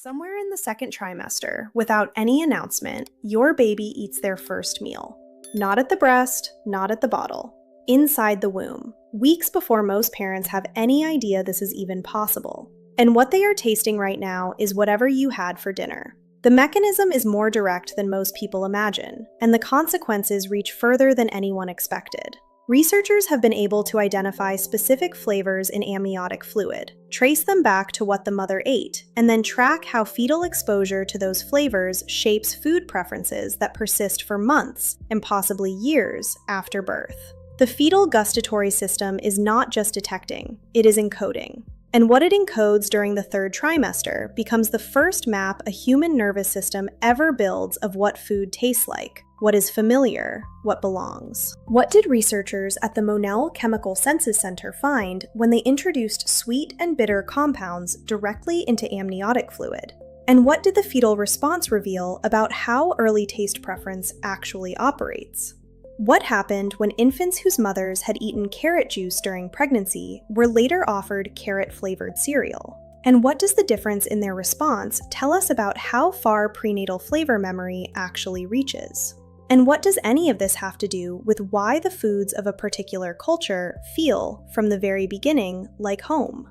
Somewhere in the second trimester, without any announcement, your baby eats their first meal. Not at the breast, not at the bottle. Inside the womb, weeks before most parents have any idea this is even possible. And what they are tasting right now is whatever you had for dinner. The mechanism is more direct than most people imagine, and the consequences reach further than anyone expected. Researchers have been able to identify specific flavors in amniotic fluid, trace them back to what the mother ate, and then track how fetal exposure to those flavors shapes food preferences that persist for months and possibly years after birth. The fetal gustatory system is not just detecting, it is encoding. And what it encodes during the third trimester becomes the first map a human nervous system ever builds of what food tastes like, what is familiar, what belongs. What did researchers at the Monell Chemical Senses Center find when they introduced sweet and bitter compounds directly into amniotic fluid? And what did the fetal response reveal about how early taste preference actually operates? What happened when infants whose mothers had eaten carrot juice during pregnancy were later offered carrot-flavored cereal? And what does the difference in their response tell us about how far prenatal flavor memory actually reaches? And what does any of this have to do with why the foods of a particular culture feel, from the very beginning, like home?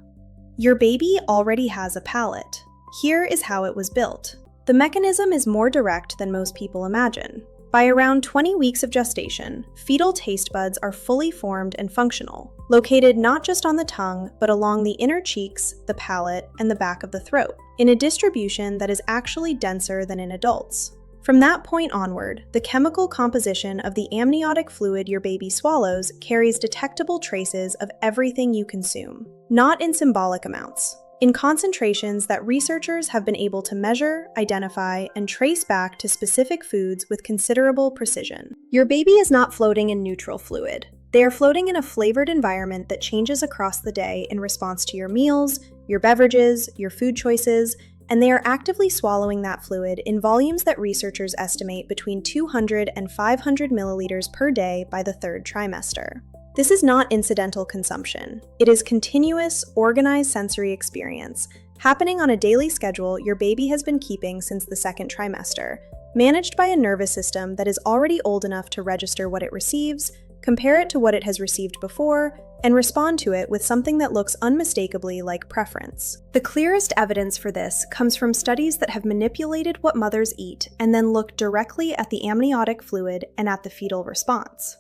Your baby already has a palate. Here is how it was built. The mechanism is more direct than most people imagine. By around 20 weeks of gestation, fetal taste buds are fully formed and functional, located not just on the tongue, but along the inner cheeks, the palate, and the back of the throat, in a distribution that is actually denser than in adults. From that point onward, the chemical composition of the amniotic fluid your baby swallows carries detectable traces of everything you consume, not in symbolic amounts, in concentrations that researchers have been able to measure, identify, and trace back to specific foods with considerable precision. Your baby is not floating in neutral fluid. They are floating in a flavored environment that changes across the day in response to your meals, your beverages, your food choices, and they are actively swallowing that fluid in volumes that researchers estimate between 200 and 500 milliliters per day by the third trimester. This is not incidental consumption. It is continuous, organized sensory experience, happening on a daily schedule your baby has been keeping since the second trimester, managed by a nervous system that is already old enough to register what it receives, compare it to what it has received before, and respond to it with something that looks unmistakably like preference. The clearest evidence for this comes from studies that have manipulated what mothers eat and then looked directly at the amniotic fluid and at the fetal response.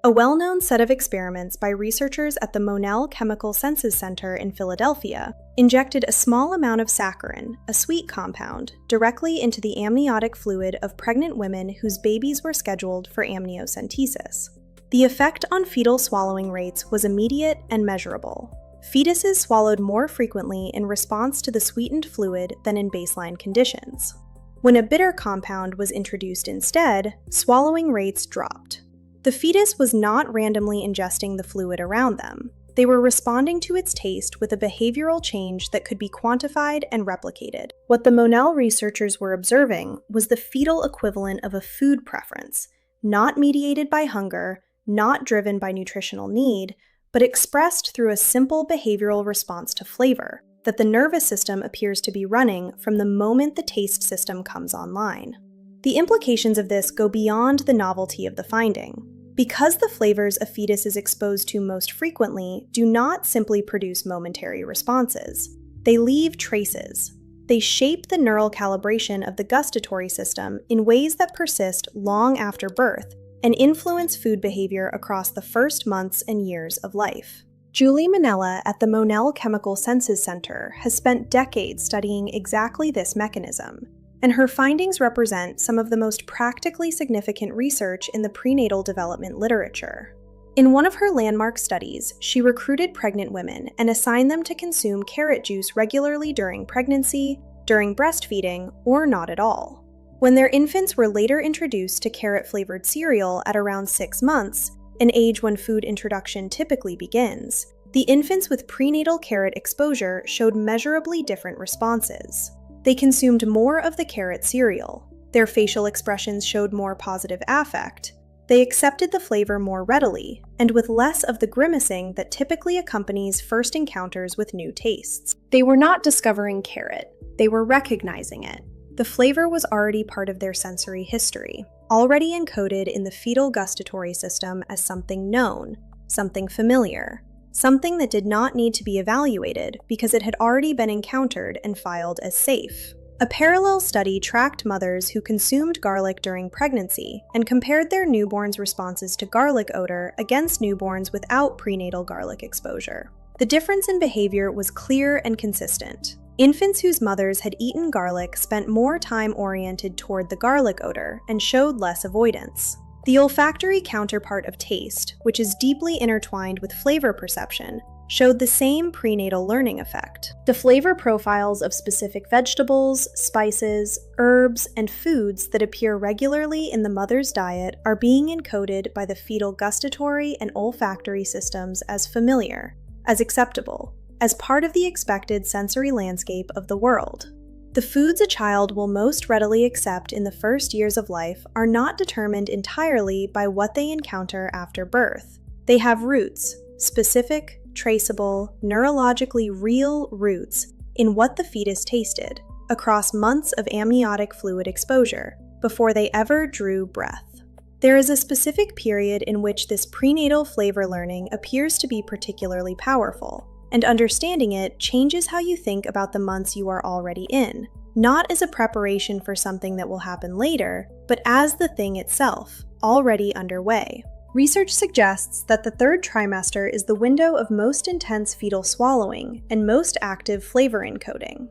A well-known set of experiments by researchers at the Monell Chemical Senses Center in Philadelphia injected a small amount of saccharin, a sweet compound, directly into the amniotic fluid of pregnant women whose babies were scheduled for amniocentesis. The effect on fetal swallowing rates was immediate and measurable. Fetuses swallowed more frequently in response to the sweetened fluid than in baseline conditions. When a bitter compound was introduced instead, swallowing rates dropped. The fetus was not randomly ingesting the fluid around them. They were responding to its taste with a behavioral change that could be quantified and replicated. What the Monell researchers were observing was the fetal equivalent of a food preference, not mediated by hunger, not driven by nutritional need, but expressed through a simple behavioral response to flavor that the nervous system appears to be running from the moment the taste system comes online. The implications of this go beyond the novelty of the finding. Because the flavors a fetus is exposed to most frequently do not simply produce momentary responses. They leave traces. They shape the neural calibration of the gustatory system in ways that persist long after birth and influence food behavior across the first months and years of life. Julie Mennella at the Monell Chemical Senses Center has spent decades studying exactly this mechanism, and her findings represent some of the most practically significant research in the prenatal development literature. In one of her landmark studies, she recruited pregnant women and assigned them to consume carrot juice regularly during pregnancy, during breastfeeding, or not at all. When their infants were later introduced to carrot-flavored cereal at around 6 months, an age when food introduction typically begins, the infants with prenatal carrot exposure showed measurably different responses. They consumed more of the carrot cereal. Their facial expressions showed more positive affect. They accepted the flavor more readily, and with less of the grimacing that typically accompanies first encounters with new tastes. They were not discovering carrot. They were recognizing it. The flavor was already part of their sensory history, already encoded in the fetal gustatory system as something known, something familiar, something that did not need to be evaluated because it had already been encountered and filed as safe. A parallel study tracked mothers who consumed garlic during pregnancy and compared their newborns' responses to garlic odor against newborns without prenatal garlic exposure. The difference in behavior was clear and consistent. Infants whose mothers had eaten garlic spent more time oriented toward the garlic odor and showed less avoidance. The olfactory counterpart of taste, which is deeply intertwined with flavor perception, showed the same prenatal learning effect. The flavor profiles of specific vegetables, spices, herbs, and foods that appear regularly in the mother's diet are being encoded by the fetal gustatory and olfactory systems as familiar, as acceptable, as part of the expected sensory landscape of the world. The foods a child will most readily accept in the first years of life are not determined entirely by what they encounter after birth. They have roots, specific, traceable, neurologically real roots in what the fetus tasted across months of amniotic fluid exposure before they ever drew breath. There is a specific period in which this prenatal flavor learning appears to be particularly powerful, and understanding it changes how you think about the months you are already in, not as a preparation for something that will happen later, but as the thing itself, already underway. Research suggests that the third trimester is the window of most intense fetal swallowing and most active flavor encoding.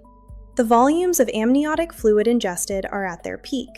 The volumes of amniotic fluid ingested are at their peak.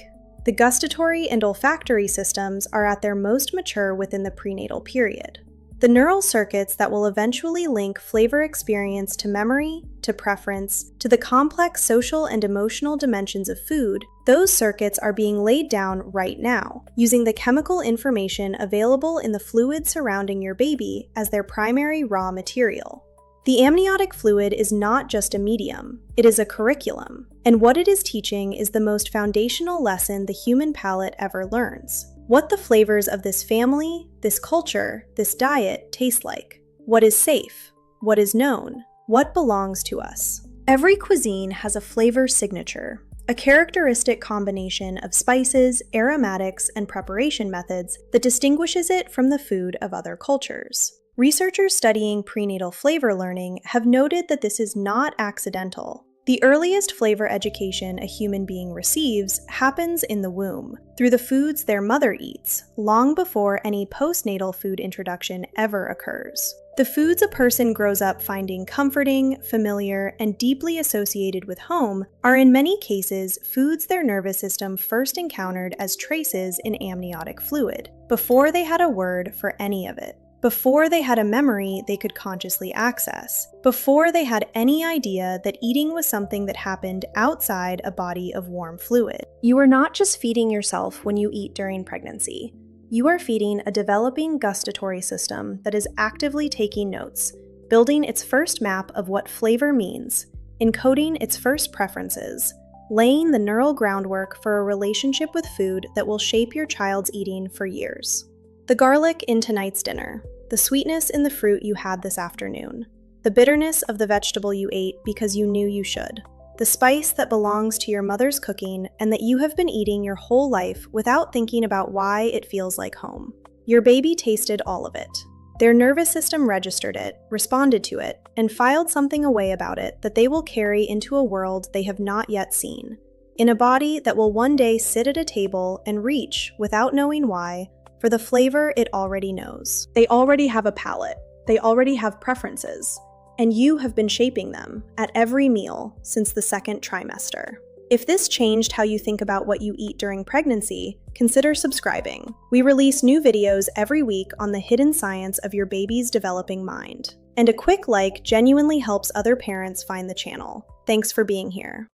The gustatory and olfactory systems are at their most mature within the prenatal period. The neural circuits that will eventually link flavor experience to memory, to preference, to the complex social and emotional dimensions of food, those circuits are being laid down right now, using the chemical information available in the fluid surrounding your baby as their primary raw material. The amniotic fluid is not just a medium, it is a curriculum, and what it is teaching is the most foundational lesson the human palate ever learns. What the flavors of this family, this culture, this diet taste like. What is safe? What is known? What belongs to us? Every cuisine has a flavor signature, a characteristic combination of spices, aromatics, and preparation methods that distinguishes it from the food of other cultures. Researchers studying prenatal flavor learning have noted that this is not accidental. The earliest flavor education a human being receives happens in the womb, through the foods their mother eats, long before any postnatal food introduction ever occurs. The foods a person grows up finding comforting, familiar, and deeply associated with home are in many cases foods their nervous system first encountered as traces in amniotic fluid, before they had a word for any of it. Before they had a memory they could consciously access, before they had any idea that eating was something that happened outside a body of warm fluid. You are not just feeding yourself when you eat during pregnancy. You are feeding a developing gustatory system that is actively taking notes, building its first map of what flavor means, encoding its first preferences, laying the neural groundwork for a relationship with food that will shape your child's eating for years. The garlic in tonight's dinner, the sweetness in the fruit you had this afternoon, the bitterness of the vegetable you ate because you knew you should, the spice that belongs to your mother's cooking and that you have been eating your whole life without thinking about why it feels like home. Your baby tasted all of it. Their nervous system registered it, responded to it, and filed something away about it that they will carry into a world they have not yet seen, in a body that will one day sit at a table and reach, without knowing why, for the flavor it already knows. They already have a palate. They already have preferences. And you have been shaping them at every meal since the second trimester. If this changed how you think about what you eat during pregnancy, consider subscribing. We release new videos every week on the hidden science of your baby's developing mind. And a quick like genuinely helps other parents find the channel. Thanks for being here.